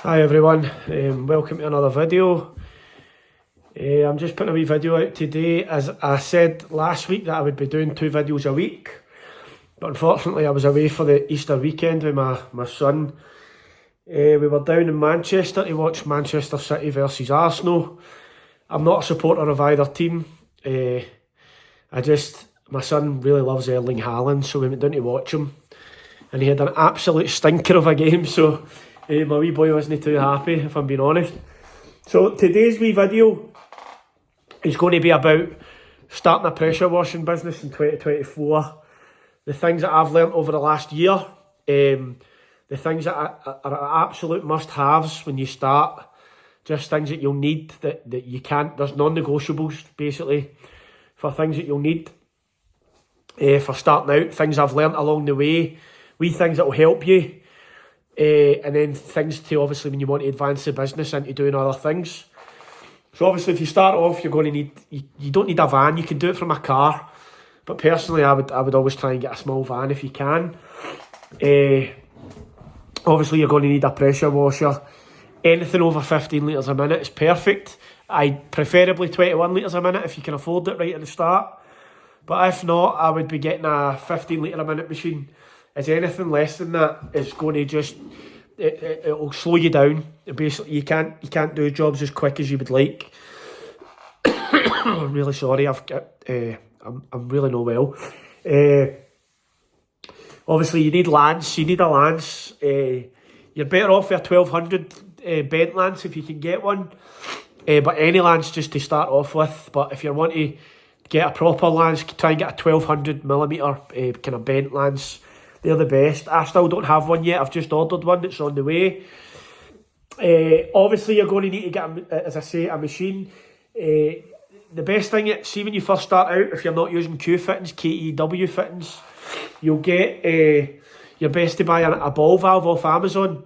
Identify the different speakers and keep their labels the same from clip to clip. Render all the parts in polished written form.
Speaker 1: Hi everyone, welcome to another video. I'm just putting a wee video out today. As I said last week that I would be doing 2 videos a week, but unfortunately I was away for the Easter weekend with my son. We were down in Manchester to watch Manchester City versus Arsenal. I'm not a supporter of either team. My son really loves Erling Haaland, so we went down to watch him, and he had an absolute stinker of a game, so my wee boy wasn't too happy, if I'm being honest. So today's wee video is going to be about starting a pressure washing business in 2024. The things that I've learnt over the last year, the things that are absolute must-haves when you start, just things that you'll need that you can't, there's non-negotiables basically for things that you'll need for starting out, things I've learnt along the way, wee things that will help you. And then things to obviously when you want to advance the business into doing other things. So obviously if you start off, you're going to need, you don't need a van, you can do it from a car. But personally I would always try and get a small van if you can. Obviously you're going to need a pressure washer. Anything over 15 litres a minute is perfect. Preferably 21 litres a minute if you can afford it right at the start. But if not, I would be getting a 15 litre a minute machine. As anything less than that is going to just it'll slow you down. Basically, you can't do jobs as quick as you would like. I'm really sorry. I'm really not well. Obviously, you need lance. You need a lance. You're better off with a 1200 bent lance if you can get one. But any lance just to start off with. But if you want to get a proper lance, try and get a 1200mm kind of bent lance. They're the best. I still don't have one yet. I've just ordered one that's on the way. Obviously, you're going to need to get, as I say, a machine. The best thing, see when you first start out, if you're not using Q fittings, KEW fittings, you'll get your best to buy a ball valve off Amazon,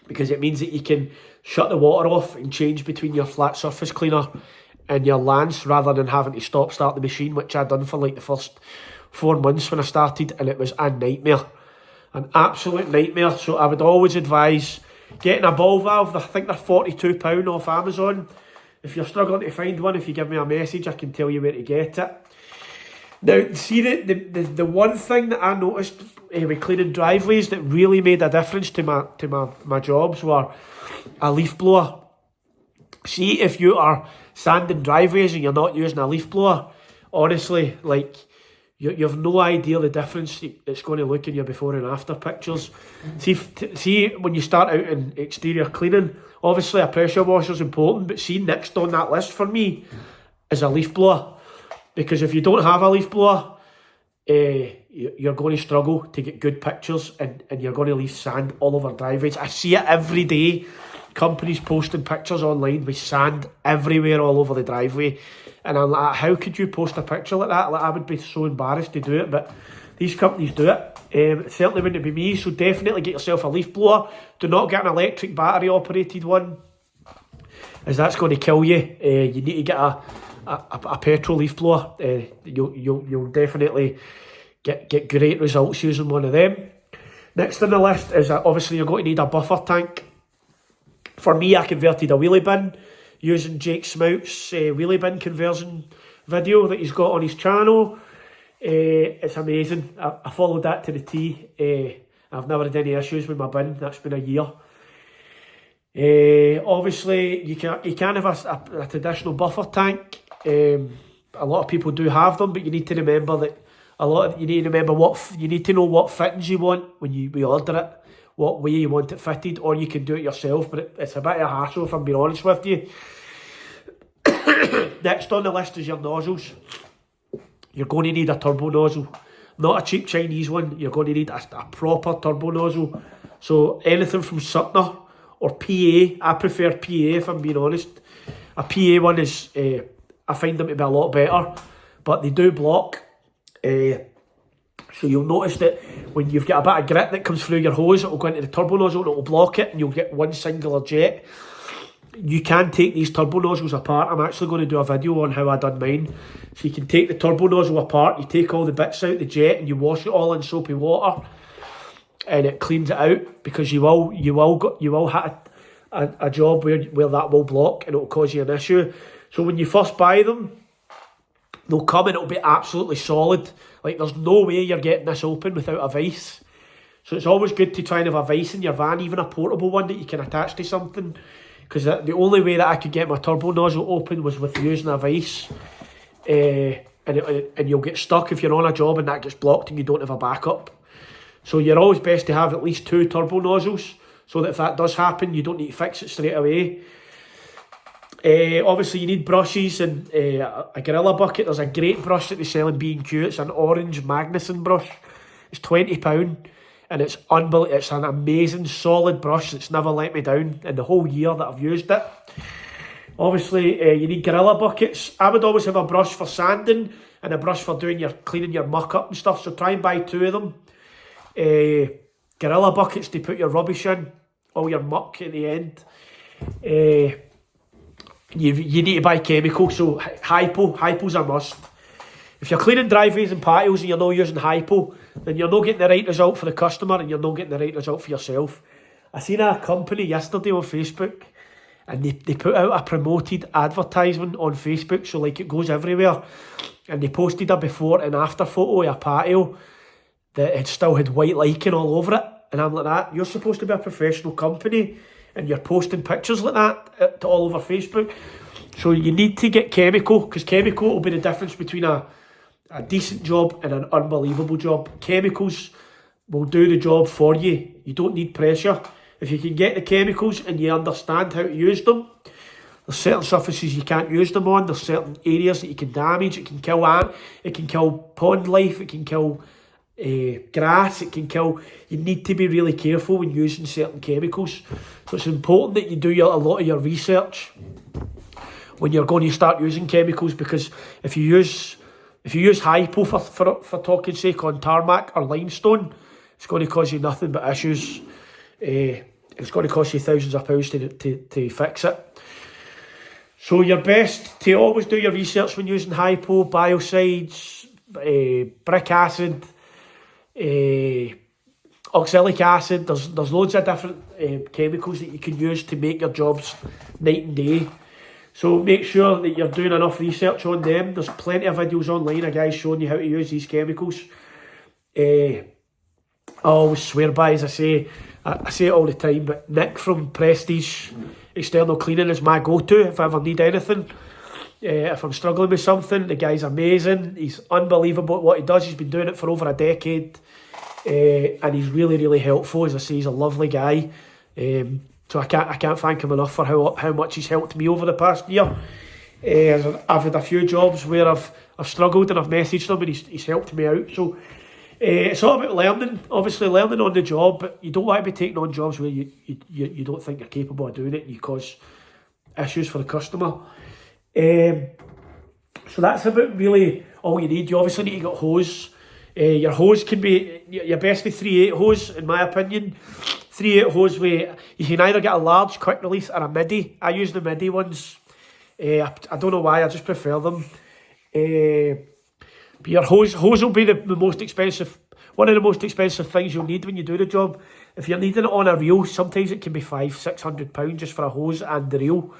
Speaker 1: because it means that you can shut the water off and change between your flat surface cleaner and your lance rather than having to start the machine, which I'd done for like the first 4 months when I started, and it was a nightmare, an absolute nightmare. So I would always advise getting a ball valve. I think they're £42 off Amazon. If you're struggling to find one, if you give me a message, I can tell you where to get it. Now, see the one thing that I noticed with cleaning driveways that really made a difference to my jobs were a leaf blower. See, if you are sanding driveways and you're not using a leaf blower, honestly, like, you've no idea the difference it's going to look in your before and after pictures. See when you start out in exterior cleaning, obviously a pressure washer is important, but see, next on that list for me is a leaf blower. Because if you don't have a leaf blower, you're going to struggle to get good pictures, and you're going to leave sand all over driveways. I see it every day. Companies posting pictures online with sand everywhere all over the driveway. And I'm like, how could you post a picture like that? Like, I would be so embarrassed to do it, but these companies do it. It certainly wouldn't be me, so definitely get yourself a leaf blower. Do not get an electric battery operated one, as that's going to kill you. You need to get a petrol leaf blower. You'll definitely get great results using one of them. Next on the list is obviously you're going to need a buffer tank. For me, I converted a wheelie bin using Jake Smout's wheelie bin conversion video that he's got on his channel. It's amazing. I followed that to the T. I've never had any issues with my bin. That's been a year. Obviously, you can have a traditional buffer tank. A lot of people do have them, but you need to remember that you need to know what fittings you want when you order it, what way you want it fitted, or you can do it yourself, but it's a bit of a hassle if I'm being honest with you. Next on the list is your nozzles. You're going to need a turbo nozzle, not a cheap Chinese one. You're going to need a proper turbo nozzle. So anything from Sutner or PA. I prefer PA if I'm being honest. A PA one is, I find them to be a lot better, but they do block. So you'll notice that when you've got a bit of grit that comes through your hose, it will go into the turbo nozzle and it will block it, and you'll get one singular jet. You can take these turbo nozzles apart. I'm actually going to do a video on how I done mine. So you can take the turbo nozzle apart, you take all the bits out, the jet, and you wash it all in soapy water. and it cleans it out, because you will hit a job where that will block and it will cause you an issue. So when you first buy them, they'll come and it'll be absolutely solid. Like, there's no way you're getting this open without a vice. So it's always good to try and have a vice in your van, even a portable one that you can attach to something. Because the only way that I could get my turbo nozzle open was with using a vice. And you'll get stuck if you're on a job and that gets blocked and you don't have a backup. So you're always best to have at least 2 turbo nozzles, so that if that does happen, you don't need to fix it straight away. Obviously, you need brushes and a Gorilla bucket. There's a great brush that they sell in B&Q. It's an orange Magnuson brush. It's £20, and it's unbelievable. It's an amazing, solid brush that's never let me down in the whole year that I've used it. Obviously, you need Gorilla buckets. I would always have a brush for sanding and a brush for cleaning your muck up and stuff. So try and buy 2 of them. Gorilla buckets to put your rubbish in, all your muck at the end. You need to buy chemicals, so hypo's a must. If you're cleaning driveways and patios and you're not using hypo, then you're not getting the right result for the customer and you're not getting the right result for yourself. I seen a company yesterday on Facebook, and they put out a promoted advertisement on Facebook, so like it goes everywhere, and they posted a before and after photo of a patio that it still had white lichen all over it. And I'm like, that, you're supposed to be a professional company and you're posting pictures like that all over Facebook. So you need to get chemical, because chemical will be the difference between a decent job and an unbelievable job. Chemicals will do the job for you. You don't need pressure. If you can get the chemicals and you understand how to use them, there's certain surfaces you can't use them on. There's certain areas that you can damage. It can kill ant. It can kill pond life. It can kill grass. It can kill. You need to be really careful when using certain chemicals. So it's important that you do a lot of your research when you're going to start using chemicals, because if you use hypo for talking sake on tarmac or limestone, it's going to cause you nothing but issues. It's going to cost you thousands of pounds to fix it. So you're best to always do your research when using hypo, biocides, brick acid, oxalic acid. There's loads of different chemicals that you can use to make your jobs night and day. So make sure that you're doing enough research on them. There's plenty of videos online of guys showing you how to use these chemicals. I always swear by, as I say it all the time, but Nick from Prestige External Cleaning is my go-to if I ever need anything. If I'm struggling with something, the guy's amazing. He's unbelievable at what he does. He's been doing it for over a decade. And he's really, really helpful. As I say, he's a lovely guy. So I can't thank him enough for how much he's helped me over the past year. I've had a few jobs where I've struggled and I've messaged him and he's helped me out. So it's all about learning, obviously learning on the job, but you don't want to be taking on jobs where you don't think you're capable of doing it and you cause issues for the customer. So that's about really all you need. You obviously need to get hose. Your hose can be, your best be 3/8 hose, in my opinion. 3/8 hose where you can either get a large quick release or a midi. I use the midi ones. I don't know why, I just prefer them. But your hose will be the most expensive, one of the most expensive things you'll need when you do the job. If you're needing it on a reel, sometimes it can be £500-600 just for a hose and the reel.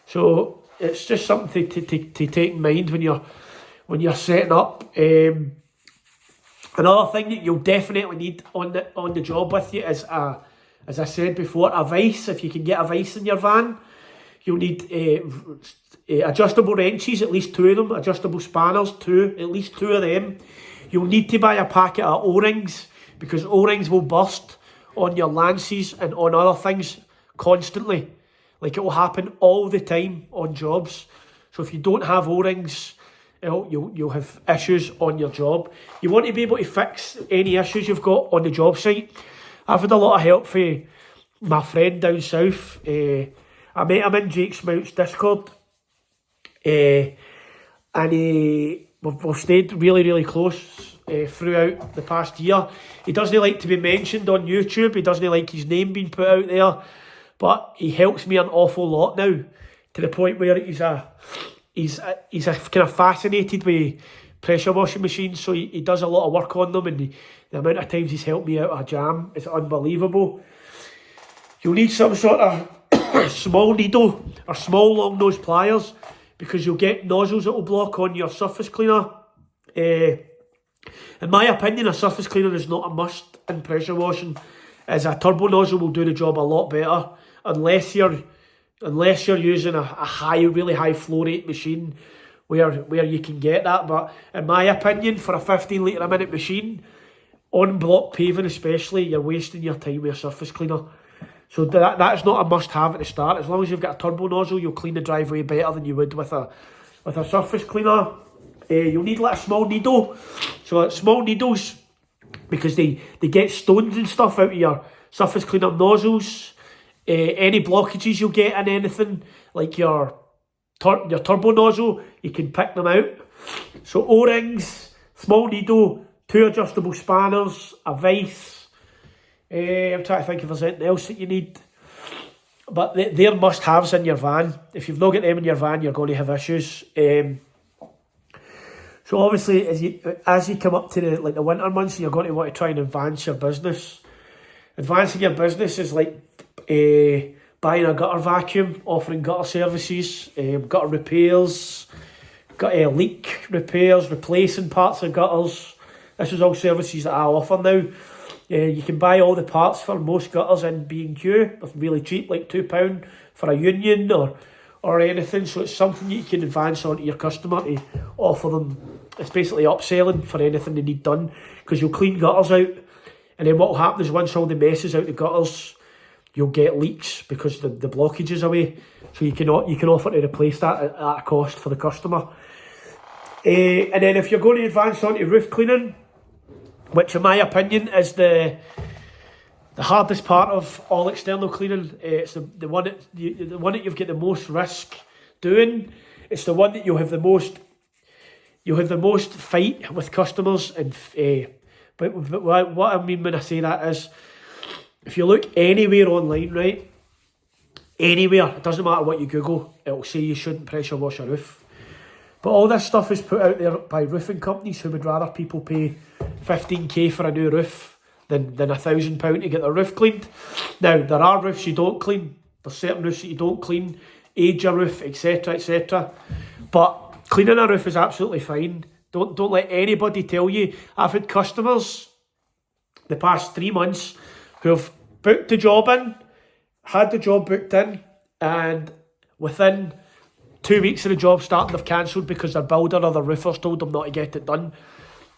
Speaker 1: So it's just something to take in mind when you're setting up. Another thing that you'll definitely need on the job with you is as I said before, a vice. If you can get a vice in your van, you'll need adjustable wrenches, at least 2 of them, adjustable spanners, at least 2 of them. You'll need to buy a packet of O-rings, because O-rings will burst on your lances and on other things constantly. Like, it will happen all the time on jobs. So if you don't have O-rings, you'll have issues on your job. You want to be able to fix any issues you've got on the job site. I've had a lot of help from my friend down south. I met him in Jake Smout's Discord. And we've stayed really, really close throughout the past year. He doesn't like to be mentioned on YouTube. He doesn't like his name being put out there. But he helps me an awful lot now, to the point where he's kind of fascinated with pressure washing machines, so he does a lot of work on them, and the amount of times he's helped me out of a jam is unbelievable. You'll need some sort of small needle or small long nose pliers, because you'll get nozzles that will block on your surface cleaner. In my opinion, a surface cleaner is not a must in pressure washing, as a turbo nozzle will do the job a lot better, unless you're using a really high flow rate machine where you can get that. But in my opinion, for a 15 litre a minute machine, on block paving especially, you're wasting your time with a surface cleaner. So that's not a must have at the start. As long as you've got a turbo nozzle, you'll clean the driveway better than you would with a surface cleaner. You'll need like a small needle. So small needles, because they get stones and stuff out of your surface cleaner nozzles. Any blockages you'll get in anything, like your turbo nozzle, you can pick them out. So O-rings, small needle, 2 adjustable spanners, a vise. I'm trying to think if there's anything else that you need. But they're must-haves in your van. If you've not got them in your van, you're going to have issues. So obviously, as you come up to the winter months, you're going to want to try and advance your business. Advancing your business is like buying a gutter vacuum, offering gutter services, gutter repairs, leak repairs, replacing parts of gutters. This is all services that I offer now. You can buy all the parts for most gutters in B&Q. They're really cheap, like £2 for a union or anything. So it's something that you can advance onto your customer to offer them. It's basically upselling for anything they need done, because you'll clean gutters out, and then what will happen is once all the mess is out the gutters, you'll get leaks because the blockage is away. So you can offer to replace that at a cost for the customer. And then if you're going to advance onto roof cleaning, which in my opinion is the hardest part of all external cleaning, it's the one that you've got the most risk doing. It's the one that you'll have the most fight with customers. And but what I mean when I say that is, if you look anywhere online, right, anywhere, it doesn't matter what you Google, it'll say you shouldn't pressure wash a roof. But all this stuff is put out there by roofing companies who would rather people pay 15k for a new roof than £1,000 to get their roof cleaned. Now, there are roofs you don't clean. There's certain roofs that you don't clean, age a roof, etc, etc. But cleaning a roof is absolutely fine. Don't let anybody tell you. I've had customers the past 3 months who have booked the job in, had the job booked in, and within 2 weeks of the job starting, they've cancelled because their builder or their roofers told them not to get it done.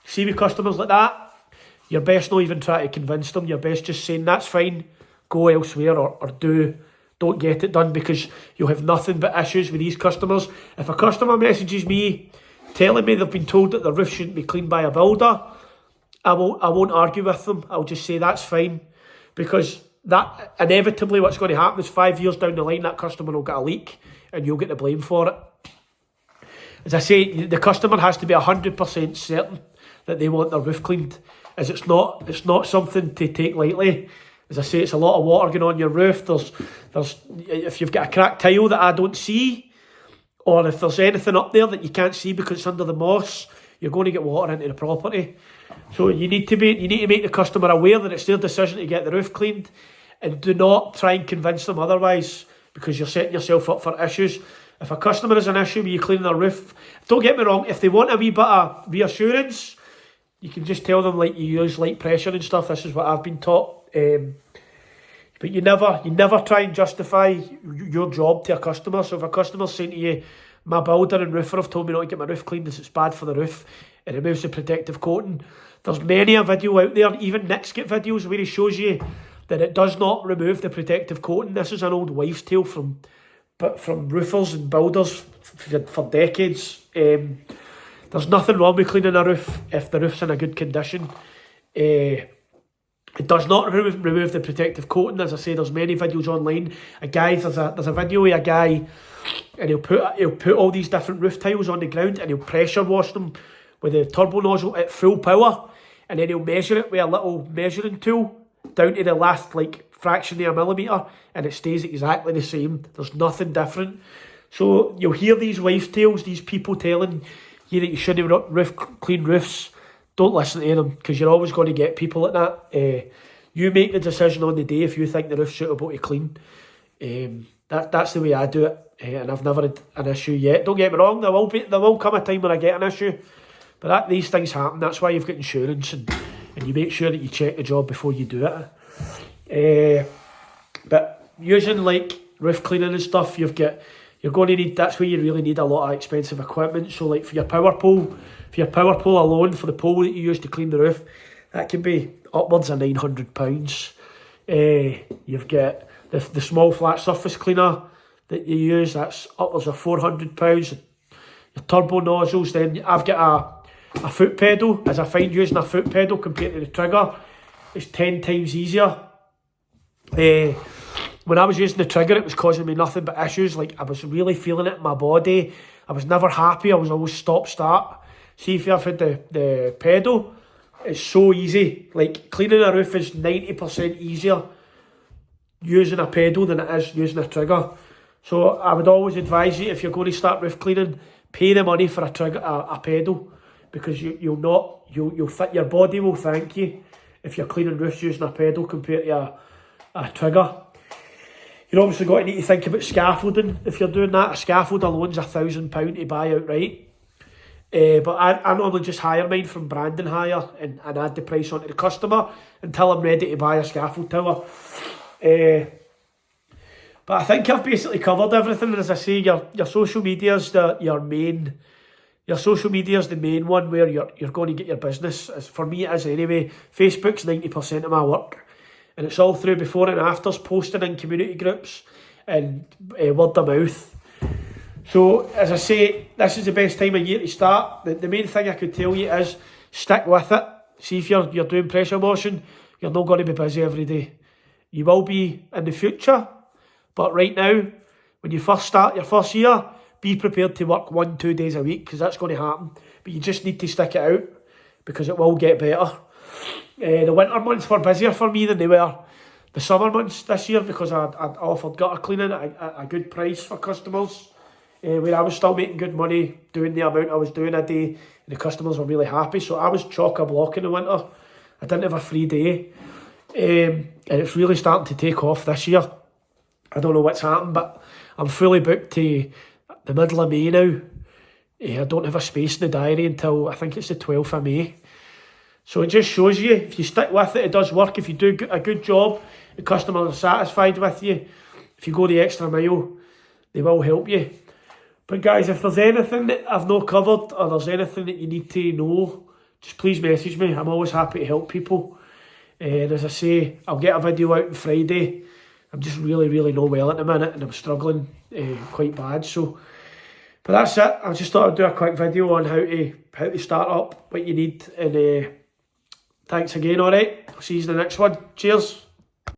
Speaker 1: See, with customers like that, you're best not even try to convince them. You're best just saying, that's fine, go elsewhere, or don't get it done, because you'll have nothing but issues with these customers. If a customer messages me telling me they've been told that the roof shouldn't be cleaned by a builder, I won't argue with them. I'll just say that's fine, because that inevitably what's going to happen is 5 years down the line that customer will get a leak and you'll get the blame for it. As I say, the customer has to be 100% certain that they want their roof cleaned, as it's not something to take lightly. As I say, it's a lot of water going on your roof. There's if you've got a cracked tile that I don't see, or if there's anything up there that you can't see because it's under the moss, you're going to get water into the property. So you need to make the customer aware that it's their decision to get the roof cleaned, and do not try and convince them otherwise, because you're setting yourself up for issues. If a customer has an issue with you cleaning their roof, don't get me wrong, if they want a wee bit of reassurance, you can just tell them, like, you use light pressure and stuff. This is what I've been taught. But you never try and justify your job to a customer. So if a customer's saying to you, my builder and roofer have told me not to get my roof cleaned as it's bad for the roof, it removes the protective coating. There's many a video out there, even Nick's got videos where he shows you that it does not remove the protective coating. This is an old wives' tale from roofers and builders for decades. There's nothing wrong with cleaning a roof if the roof's in a good condition. It does not remove the protective coating. As I say, there's many videos online. There's a video of a guy, and he'll put all these different roof tiles on the ground, and he'll pressure wash them with a turbo nozzle at full power, and then he'll measure it with a little measuring tool down to the last fraction of a millimetre, and it stays exactly the same. There's nothing different. So you'll hear these wives' tales, these people telling that you shouldn't clean roofs, don't listen to them, because you're always going to get people like that. You make the decision on the day if you think the roof's suitable to clean. That's the way I do it, and I've never had an issue yet. Don't get me wrong, there will come a time when I get an issue, but these things happen. That's why you've got insurance, and you make sure that you check the job before you do it. But using like roof cleaning and stuff, you're going to need, that's where you really need a lot of expensive equipment. So like for your power pole alone, for the pole that you use to clean the roof, that can be upwards of £900. You've got the small flat surface cleaner that you use, that's upwards of £400. Your turbo nozzles, then I've got a foot pedal, as I find using a foot pedal compared to the trigger, it's 10 times easier. When I was using the trigger, it was causing me nothing but issues. Like, I was really feeling it in my body. I was never happy. I was always stop-start. See, if you've had the pedal, it's so easy. Like, cleaning a roof is 90% easier using a pedal than it is using a trigger. So I would always advise you, if you're going to start roof cleaning, pay the money for a pedal, because your body will thank you if you're cleaning roofs using a pedal compared to a trigger. You're obviously going to need to think about scaffolding if you're doing that. A scaffold alone's £1,000 to buy outright. But I normally just hire mine from Brandon Hire and add the price onto the customer until I'm ready to buy a scaffold tower. But I think I've basically covered everything. And as I say, your social media is the main one where you're going to get your business. As for me, it is anyway. Facebook's 90% of my work. And it's all through before and afters, posting in community groups and word of mouth. So, as I say, this is the best time of year to start. The main thing I could tell you is stick with it. See, if you're doing pressure washing, you're not going to be busy every day. You will be in the future, but right now, when you first start your first year, be prepared to work 1-2 days a week, because that's going to happen. But you just need to stick it out, because it will get better. The winter months were busier for me than they were the summer months this year, because I'd offered gutter cleaning at a good price for customers, where I was still making good money doing the amount I was doing a day, and the customers were really happy. So I was chock-a-block in the winter. I didn't have a free day, and it's really starting to take off this year. I don't know what's happened, but I'm fully booked to the middle of May now. I don't have a space in the diary until I think it's the 12th of May. So it just shows you, if you stick with it, it does work. If you do a good job, the customers are satisfied with you. If you go the extra mile, they will help you. But guys, if there's anything that I've not covered, or there's anything that you need to know, just please message me. I'm always happy to help people. And as I say, I'll get a video out on Friday. I'm just really not well at the minute, and I'm struggling quite bad. So, but that's it. I just thought I'd do a quick video on how to start up what you need. And thanks again, alright? I'll see you in the next one. Cheers.